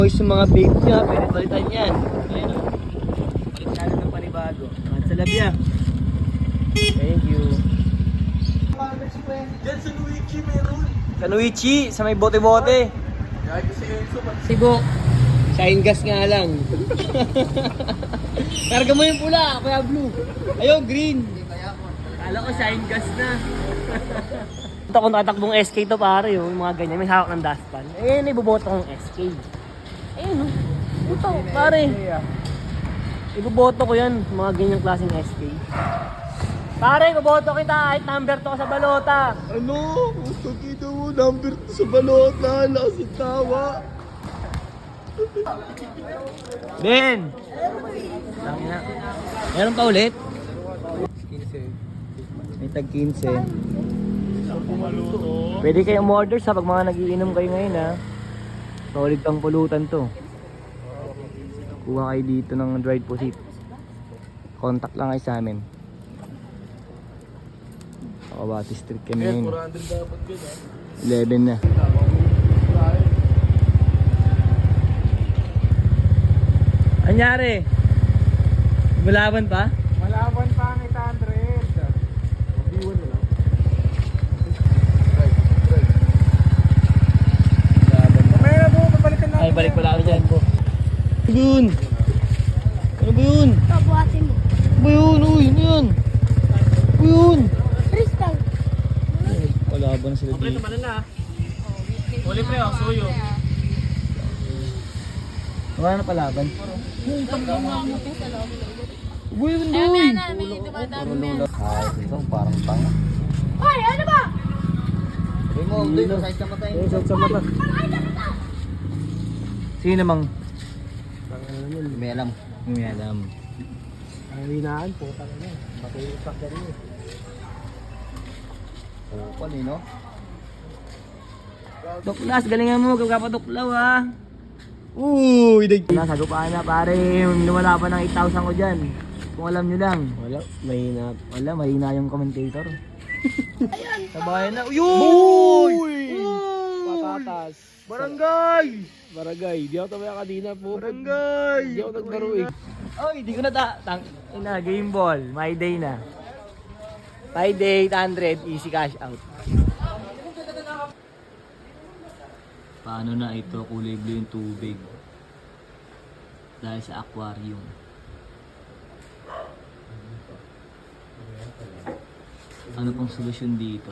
Boys, yung mga bait niya, pwede palitan yan. Ayun o. Palit natin ng panibago. At sa labya. Thank you. Diyan sa Luigi meron. Sa Luigi, sa may bote-bote. Kahit si Enzo, Sibo. Shine gas nga lang. Karga mo yung pula, kaya blue. Ayaw, green. Kala ko shine gas na. Ito kung nakatakbong SK to pare, yung mga ganyan. May hawak ng dustpan. Eh, ibuboto kong SK. Ayun, ito, pare. Ibuboto ko yan, mga ganyang klaseng SK. Pare, ibuboto kita kahit number to sa balota. ano? Pagkita mo, number 2 sa balota. Lakas ang tawa. Ben! Tangina. Meron pa ulit? 15. May tag 15. Pwede kayong umorder sa pag mga nagiinom kayo ngayon ha. Solid pang pulutan to. Kuha kayo dito ng dried pusit. Contact lang kayo sa amin. Kabati Street kami Kaya ngayon. 400 dapat yun 11 na. Anyari? Malaban pa? Malaban pa ang 800. B1 na lang. Mamaya na po, babalikan natin. Ay, balik pala ako dyan po. Ano ba yun? Ano ba yun? Pabuhatin mo. Ano ba yun? Uy, ano yun? Ano ba yun? Crystal. Kalaban sila dito. Uli pre, suyo. Wala na palaban. Uy, ano Ayun yun? na, may dumadami yan. Ay, ito parang tanga. Hoy, ano ba? Sabi mo, doon mo sa mata yun. Sa mata. Sino mang? May alam. May alam. Ang hinaan po talaga. Matulipak ka rin. Kupal eh, no? Tuklas, galingan mo, kagapatuklaw ha. Uy, nasagupaan na pare, lumalaban ng 8,000 ko dyan. Kung alam nyo lang. Wala, mahina. Wala, mahina yung commentator. Sabayan na. Uy! Patatas. Barangay! Barangay. Di ako tumaya kanina po. Barangay! Di ako naglaro eh. Oy, di ko na game ball. My day na. My day, 800, easy cash out. Paano na ito kulay blue yung tubig? Dahil sa aquarium. Ano pang solusyon dito?